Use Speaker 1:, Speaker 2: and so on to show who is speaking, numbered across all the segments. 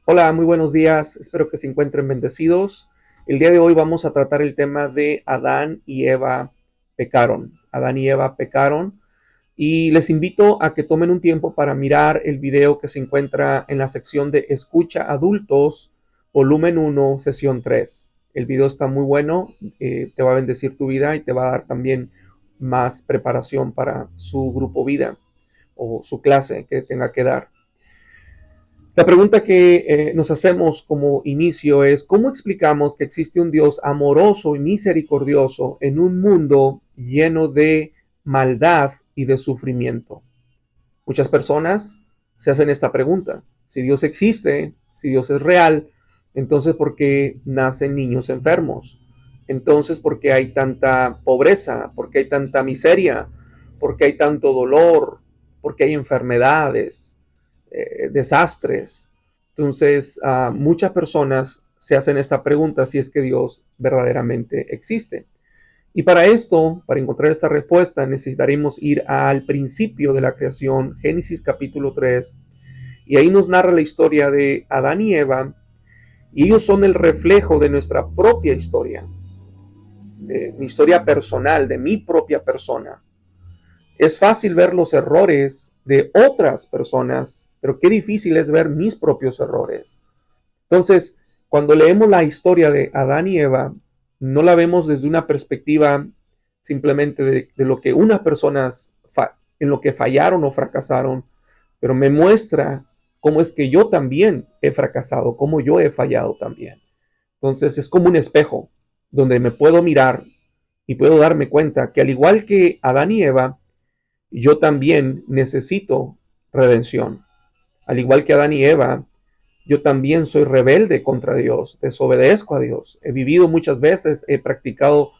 Speaker 1: Hola, muy buenos días. Espero que se encuentren bendecidos. El día de hoy vamos a tratar el tema de Adán y Eva pecaron. Adán y Eva pecaron. Y les invito a que tomen un tiempo para mirar el video que se encuentra en la sección de Escucha Adultos, volumen 1, sesión 3. El video está muy bueno, te va a bendecir tu vida y te va a dar también más preparación para su grupo vida o su clase que tenga que dar. La pregunta que nos hacemos como inicio es, ¿cómo explicamos que existe un Dios amoroso y misericordioso en un mundo lleno de maldad y de sufrimiento? Muchas personas se hacen esta pregunta. Si Dios existe, si Dios es real, entonces ¿por qué nacen niños enfermos? Entonces ¿por qué hay tanta pobreza? ¿Por qué hay tanta miseria? ¿Por qué hay tanto dolor? ¿Por qué hay enfermedades? Desastres? Entonces muchas personas se hacen esta pregunta si es que Dios verdaderamente existe. Y para esto, para encontrar esta respuesta, necesitaremos ir al principio de la creación, Génesis capítulo 3, y ahí nos narra la historia de Adán y Eva, y ellos son el reflejo de nuestra propia historia, de mi historia personal, de mi propia persona. Es fácil ver los errores de otras personas, pero qué difícil es ver mis propios errores. Entonces, cuando leemos la historia de Adán y Eva, no la vemos desde una perspectiva simplemente de lo que unas personas en lo que fallaron o fracasaron, pero me muestra cómo es que yo también he fracasado, cómo yo he fallado también. Entonces es como un espejo donde me puedo mirar y puedo darme cuenta que al igual que Adán y Eva, yo también necesito redención. Al igual que Adán y Eva, yo también soy rebelde contra Dios, desobedezco a Dios. He vivido muchas veces, he practicado,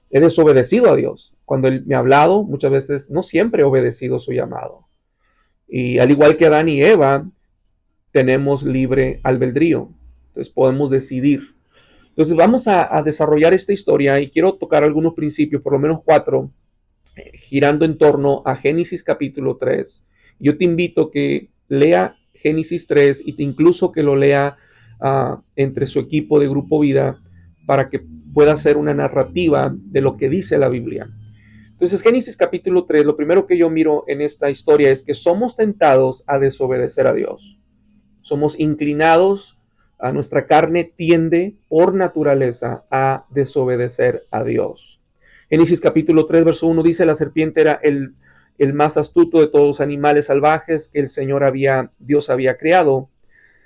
Speaker 1: he desobedecido a Dios. Cuando Él me ha hablado, muchas veces no siempre he obedecido su llamado. Y al igual que Adán y Eva, tenemos libre albedrío. Entonces podemos decidir. Entonces vamos a desarrollar esta historia y quiero tocar algunos principios, por lo menos cuatro, girando en torno a Génesis capítulo 3. Yo te invito que lea Génesis 3 y te incluso que lo lea entre su equipo de Grupo Vida para que pueda hacer una narrativa de lo que dice la Biblia. Entonces, Génesis capítulo 3, lo primero que yo miro en esta historia es que somos tentados a desobedecer a Dios. Somos inclinados, a nuestra carne tiende por naturaleza a desobedecer a Dios. Génesis capítulo 3, verso 1 dice, la serpiente era el más astuto de todos los animales salvajes que el Señor Dios había creado.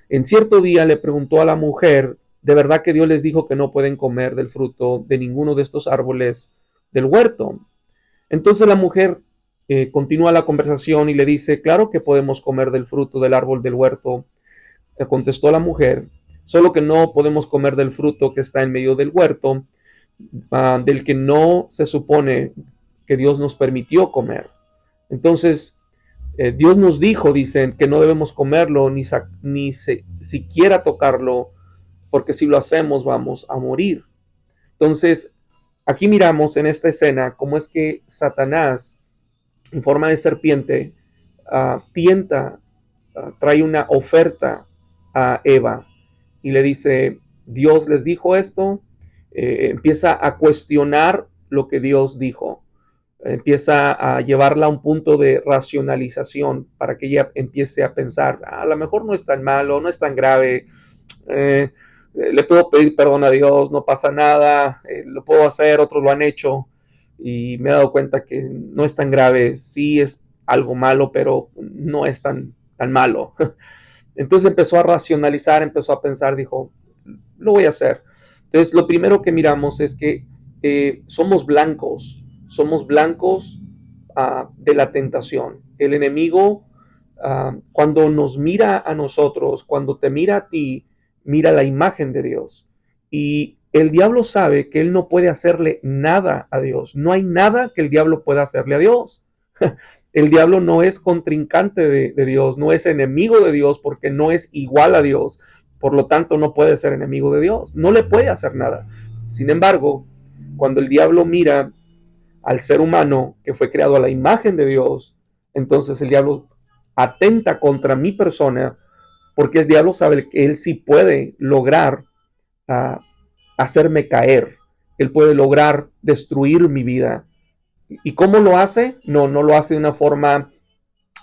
Speaker 1: En cierto día le preguntó a la mujer, ¿de verdad que Dios les dijo que no pueden comer del fruto de ninguno de estos árboles del huerto? Entonces la mujer continúa la conversación y le dice, claro que podemos comer del fruto del árbol del huerto. Contestó la mujer, solo que no podemos comer del fruto que está en medio del huerto, del que no se supone que Dios nos permitió comer. Entonces, Dios nos dijo, dicen, que no debemos comerlo ni siquiera tocarlo, porque si lo hacemos vamos a morir. Entonces, aquí miramos en esta escena cómo es que Satanás, en forma de serpiente, tienta, trae una oferta a Eva y le dice, Dios les dijo esto, empieza a cuestionar lo que Dios dijo, empieza a llevarla a un punto de racionalización para que ella empiece a pensar, a lo mejor no es tan malo, no es tan grave, le puedo pedir perdón a Dios, no pasa nada, lo puedo hacer, otros lo han hecho y me he dado cuenta que no es tan grave, sí es algo malo, pero no es tan malo. Entonces empezó a racionalizar, empezó a pensar, dijo, lo voy a hacer. Entonces lo primero que miramos es que somos blancos de la tentación. El enemigo, cuando nos mira a nosotros, cuando te mira a ti, mira la imagen de Dios. Y el diablo sabe que él no puede hacerle nada a Dios. No hay nada que el diablo pueda hacerle a Dios. El diablo no es contrincante de Dios, no es enemigo de Dios porque no es igual a Dios. Por lo tanto, no puede ser enemigo de Dios. No le puede hacer nada. Sin embargo, cuando el diablo mira al ser humano que fue creado a la imagen de Dios, entonces el diablo atenta contra mi persona porque el diablo sabe que él sí puede lograr uh, hacerme caer, él puede lograr destruir mi vida. ¿Y cómo lo hace? No lo hace de una forma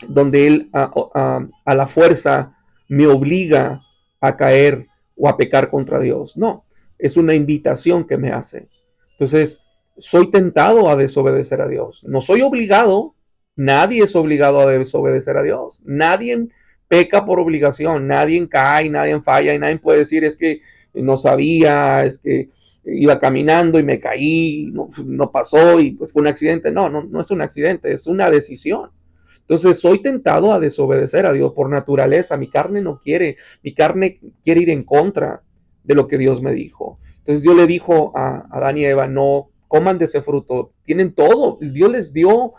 Speaker 1: donde él a la fuerza me obliga a caer o a pecar contra Dios. No, es una invitación que me hace. Entonces, soy tentado a desobedecer a Dios. No soy obligado, nadie es obligado a desobedecer a Dios. Nadie peca por obligación, nadie cae, nadie falla y nadie puede decir es que no sabía, es que iba caminando y me caí, no pasó y pues fue un accidente. No es un accidente, es una decisión. Entonces soy tentado a desobedecer a Dios por naturaleza. Mi carne no quiere, mi carne quiere ir en contra de lo que Dios me dijo. Entonces Dios le dijo a Adán y Eva, no coman de ese fruto, tienen todo. Dios les dio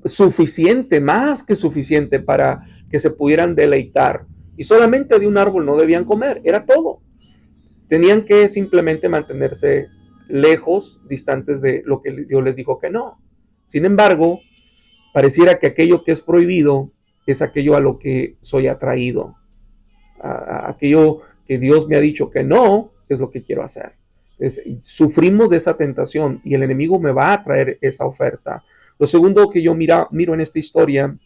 Speaker 1: suficiente, más que suficiente para que se pudieran deleitar. Y solamente de un árbol no debían comer, era todo. Tenían que simplemente mantenerse lejos, distantes de lo que Dios les dijo que no. Sin embargo, pareciera que aquello que es prohibido es aquello a lo que soy atraído. Aquello que Dios me ha dicho que no, es lo que quiero hacer. Entonces, sufrimos de esa tentación y el enemigo me va a traer esa oferta. Lo segundo que yo miro en esta historia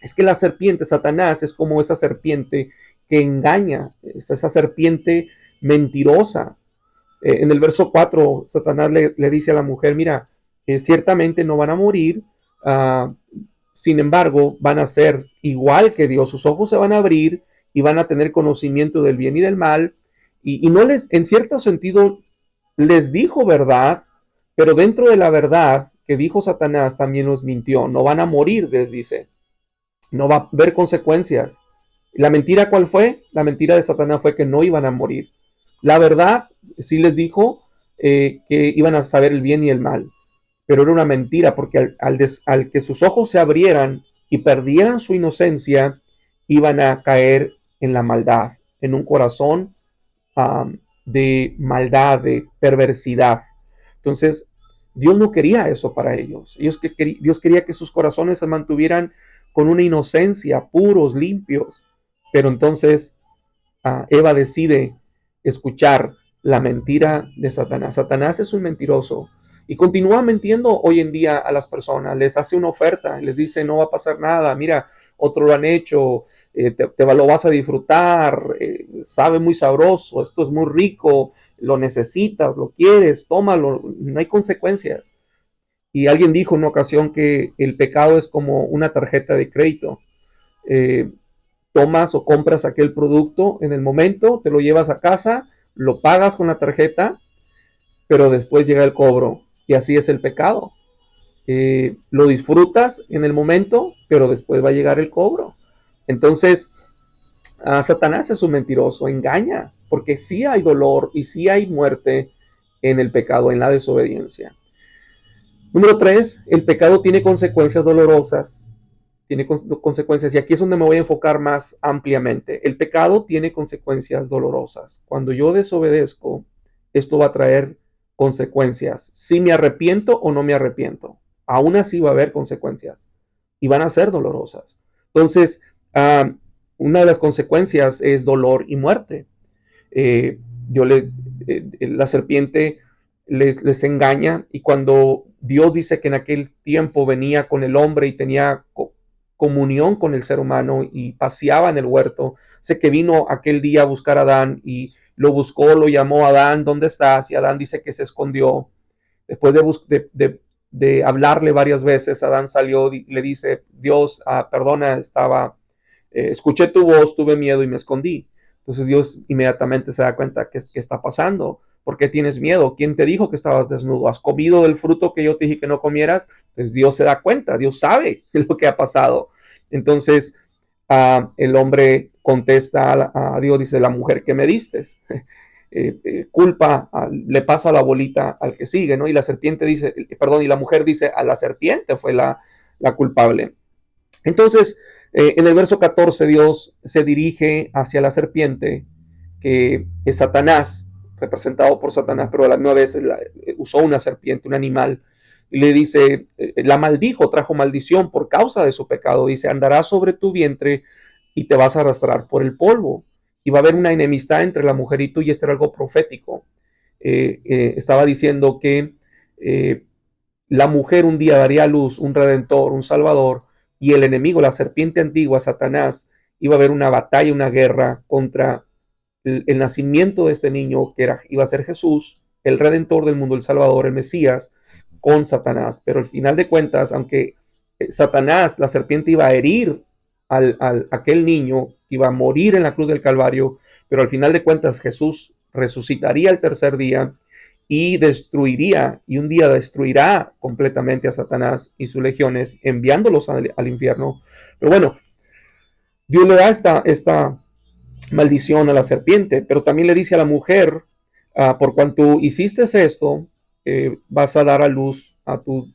Speaker 1: es que la serpiente, Satanás, es como esa serpiente que engaña, es esa serpiente mentirosa. En el verso 4, Satanás le dice a la mujer, mira, ciertamente no van a morir, sin embargo, van a ser igual que Dios, sus ojos se van a abrir y van a tener conocimiento del bien y del mal, y no les, en cierto sentido, les dijo verdad, pero dentro de la verdad que dijo Satanás también nos mintió, no van a morir, les dice, no va a haber consecuencias. ¿La mentira cuál fue? La mentira de Satanás fue que no iban a morir. La verdad sí les dijo que iban a saber el bien y el mal, pero era una mentira porque al que sus ojos se abrieran y perdieran su inocencia, iban a caer en la maldad, en un corazón de maldad, de perversidad. Entonces, Dios no quería eso para ellos. Dios quería que sus corazones se mantuvieran con una inocencia, puros, limpios. Pero entonces Eva decide escuchar la mentira de Satanás. Satanás es un mentiroso y continúa mintiendo hoy en día a las personas. Les hace una oferta, les dice no va a pasar nada, mira, otro lo han hecho, lo vas a disfrutar, sabe muy sabroso, esto es muy rico, lo necesitas, lo quieres, tómalo, no hay consecuencias. Y alguien dijo en una ocasión que el pecado es como una tarjeta de crédito. Tomas o compras aquel producto en el momento, te lo llevas a casa, lo pagas con la tarjeta, pero después llega el cobro. Y así es el pecado. Lo disfrutas en el momento, pero después va a llegar el cobro. Entonces, Satanás es un mentiroso, engaña, porque sí hay dolor y sí hay muerte en el pecado, en la desobediencia. Número 3, el pecado tiene consecuencias dolorosas. Tiene consecuencias, y aquí es donde me voy a enfocar más ampliamente. El pecado tiene consecuencias dolorosas. Cuando yo desobedezco, esto va a traer consecuencias. Si me arrepiento o no me arrepiento, aún así va a haber consecuencias y van a ser dolorosas. Entonces, una de las consecuencias es dolor y muerte. La serpiente les engaña, y cuando Dios dice que en aquel tiempo venía con el hombre y tenía comunión con el ser humano y paseaba en el huerto, sé que vino aquel día a buscar a Adán y lo buscó, lo llamó: Adán, ¿dónde estás? Y Adán dice que se escondió. Después de hablarle varias veces, Adán salió y le dice: Dios, perdona, escuché tu voz, tuve miedo y me escondí. Entonces Dios inmediatamente se da cuenta que está pasando. ¿Por qué tienes miedo? ¿Quién te dijo que estabas desnudo? ¿Has comido del fruto que yo te dije que no comieras? Entonces Dios se da cuenta, Dios sabe lo que ha pasado. Entonces el hombre contesta a Dios, dice: la mujer que me diste. Culpa, le pasa la bolita al que sigue, ¿no? Y la serpiente dice, y la mujer dice: a la serpiente fue la culpable. Entonces, en el verso 14, Dios se dirige hacia la serpiente, que es Satanás, representado por Satanás, pero a la misma vez usó una serpiente, un animal, y le dice, la maldijo, trajo maldición por causa de su pecado. Dice: andará sobre tu vientre y te vas a arrastrar por el polvo. Y va a haber una enemistad entre la mujer y tú, y esto era algo profético. Estaba diciendo que la mujer un día daría a luz un redentor, un salvador, y el enemigo, la serpiente antigua, Satanás, iba a haber una batalla, una guerra contra el nacimiento de este niño iba a ser Jesús, el redentor del mundo, el salvador, el Mesías, con Satanás. Pero al final de cuentas, aunque Satanás, la serpiente, iba a herir aquel niño, iba a morir en la cruz del Calvario, pero al final de cuentas Jesús resucitaría el tercer día y destruiría, y un día destruirá completamente a Satanás y sus legiones, enviándolos al infierno. Pero bueno, Dios le da esta maldición a la serpiente, pero también le dice a la mujer, por cuanto hiciste esto, vas a dar a luz a tus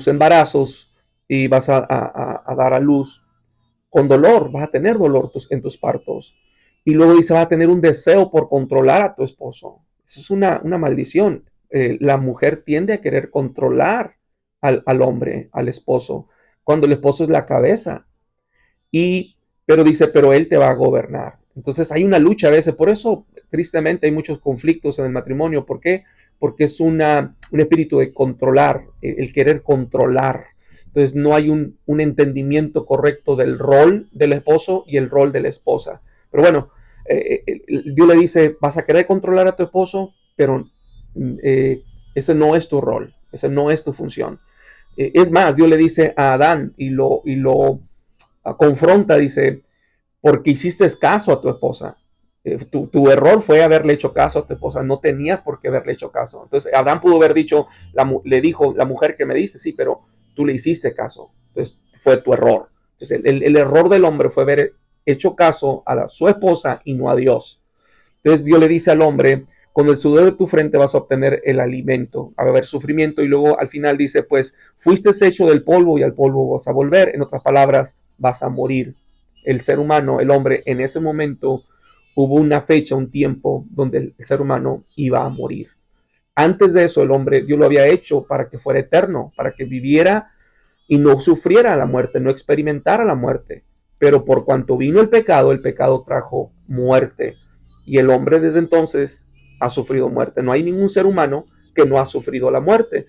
Speaker 1: embarazos y vas a dar a luz con dolor, vas a tener dolor en tus partos. Y luego dice, vas a tener un deseo por controlar a tu esposo. Eso es una maldición. La mujer tiende a querer controlar al hombre, al esposo, cuando el esposo es la cabeza. Pero dice, pero él te va a gobernar. Entonces hay una lucha a veces, por eso tristemente hay muchos conflictos en el matrimonio. ¿Por qué? Porque es un espíritu de controlar, el querer controlar. Entonces no hay un entendimiento correcto del rol del esposo y el rol de la esposa. Pero bueno, Dios le dice, vas a querer controlar a tu esposo, pero ese no es tu rol, ese no es tu función. Es más, Dios le dice a Adán y lo confronta, dice, porque hiciste caso a tu esposa. Tu error fue haberle hecho caso a tu esposa, no tenías por qué haberle hecho caso. Entonces Adán pudo haber dicho, le dijo, la mujer que me diste, sí, pero tú le hiciste caso. Entonces fue tu error. Entonces el error del hombre fue haber hecho caso a su esposa y no a Dios. Entonces Dios le dice al hombre, con el sudor de tu frente vas a obtener el alimento, va a haber sufrimiento, y luego al final dice, pues fuiste hecho del polvo y al polvo vas a volver. En otras palabras, vas a morir. El ser humano, el hombre, en ese momento hubo una fecha, un tiempo donde el ser humano iba a morir. Antes de eso, el hombre, Dios lo había hecho para que fuera eterno, para que viviera y no sufriera la muerte, no experimentara la muerte. Pero por cuanto vino el pecado trajo muerte. Y el hombre desde entonces ha sufrido muerte. No hay ningún ser humano que no ha sufrido la muerte.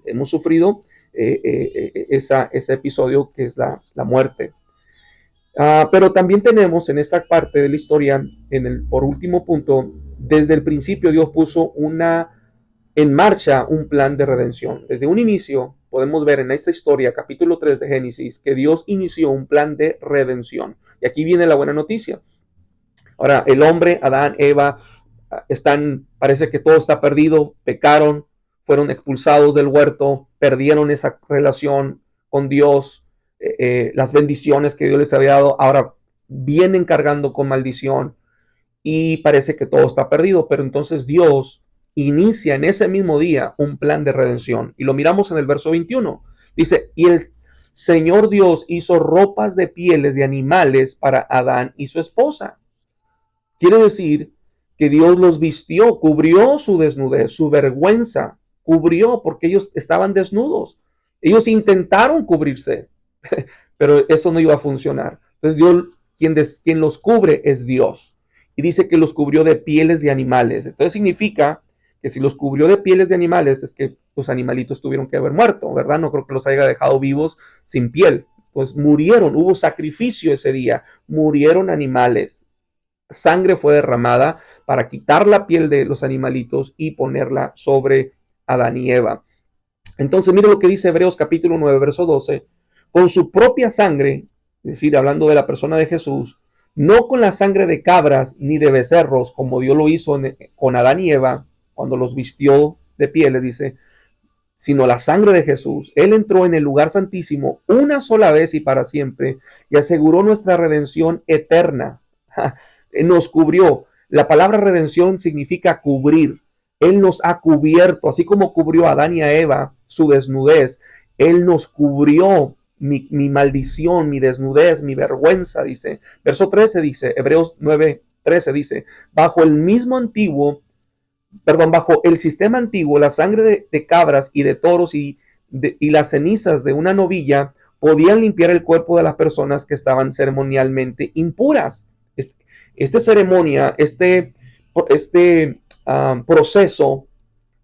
Speaker 1: Hemos sufrido ese episodio que es la muerte. Pero también tenemos en esta parte de la historia, por último punto, desde el principio Dios puso en marcha un plan de redención. Desde un inicio podemos ver en esta historia, capítulo 3 de Génesis, que Dios inició un plan de redención. Y aquí viene la buena noticia. Ahora, el hombre, Adán, Eva, parece que todo está perdido, pecaron, fueron expulsados del huerto, perdieron esa relación con Dios, las bendiciones que Dios les había dado, ahora vienen cargando con maldición y parece que todo está perdido. Pero entonces Dios inicia en ese mismo día un plan de redención, y lo miramos en el verso 21. Dice, y el Señor Dios hizo ropas de pieles de animales para Adán y su esposa. Quiere decir que Dios los vistió, cubrió su desnudez, su vergüenza, cubrió porque ellos estaban desnudos. Ellos intentaron cubrirse, pero eso no iba a funcionar. Entonces Dios, quien los cubre es Dios. Y dice que los cubrió de pieles de animales. Entonces significa que si los cubrió de pieles de animales, es que los animalitos tuvieron que haber muerto, ¿verdad? No creo que los haya dejado vivos sin piel. Pues murieron, hubo sacrificio ese día, murieron animales. Sangre fue derramada para quitar la piel de los animalitos y ponerla sobre Adán y Eva. Entonces, mire lo que dice Hebreos capítulo 9, verso 12. Con su propia sangre, es decir, hablando de la persona de Jesús, no con la sangre de cabras ni de becerros, como Dios lo hizo con Adán y Eva, cuando los vistió de pieles, dice, sino la sangre de Jesús. Él entró en el lugar santísimo una sola vez y para siempre, y aseguró nuestra redención eterna. Nos cubrió. La palabra redención significa cubrir. Él nos ha cubierto, así como cubrió a Adán y a Eva su desnudez. Él nos cubrió mi maldición, mi desnudez, mi vergüenza, dice. Verso 13 dice, Hebreos 9:13 dice, bajo el sistema antiguo, la sangre de cabras y de toros y las cenizas de una novilla podían limpiar el cuerpo de las personas que estaban ceremonialmente impuras. Esta ceremonia, proceso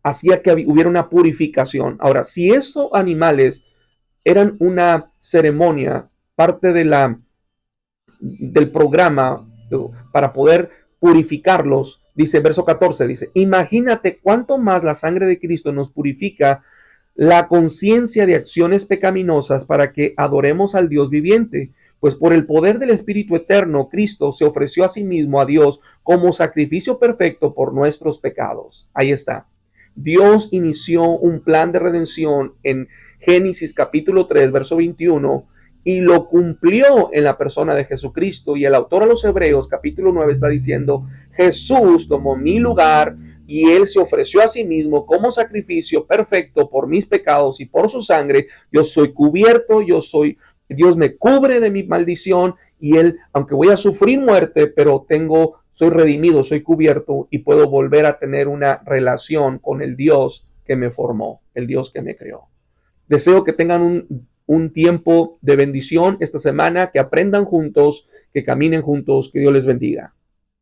Speaker 1: hacía que hubiera una purificación. Ahora, si esos animales eran una ceremonia, parte del programa para poder purificarlos, dice verso 14, dice, imagínate cuánto más la sangre de Cristo nos purifica la conciencia de acciones pecaminosas para que adoremos al Dios viviente. Pues por el poder del Espíritu Eterno, Cristo se ofreció a sí mismo a Dios como sacrificio perfecto por nuestros pecados. Ahí está. Dios inició un plan de redención en Génesis capítulo 3, verso 21, y lo cumplió en la persona de Jesucristo. Y el autor a los Hebreos capítulo 9 está diciendo, Jesús tomó mi lugar y él se ofreció a sí mismo como sacrificio perfecto por mis pecados y por su sangre. Yo soy cubierto, Dios me cubre de mi maldición y él, aunque voy a sufrir muerte, pero soy redimido, soy cubierto y puedo volver a tener una relación con el Dios que me formó, el Dios que me creó. Deseo que tengan un tiempo de bendición esta semana, que aprendan juntos, que caminen juntos, que Dios les bendiga.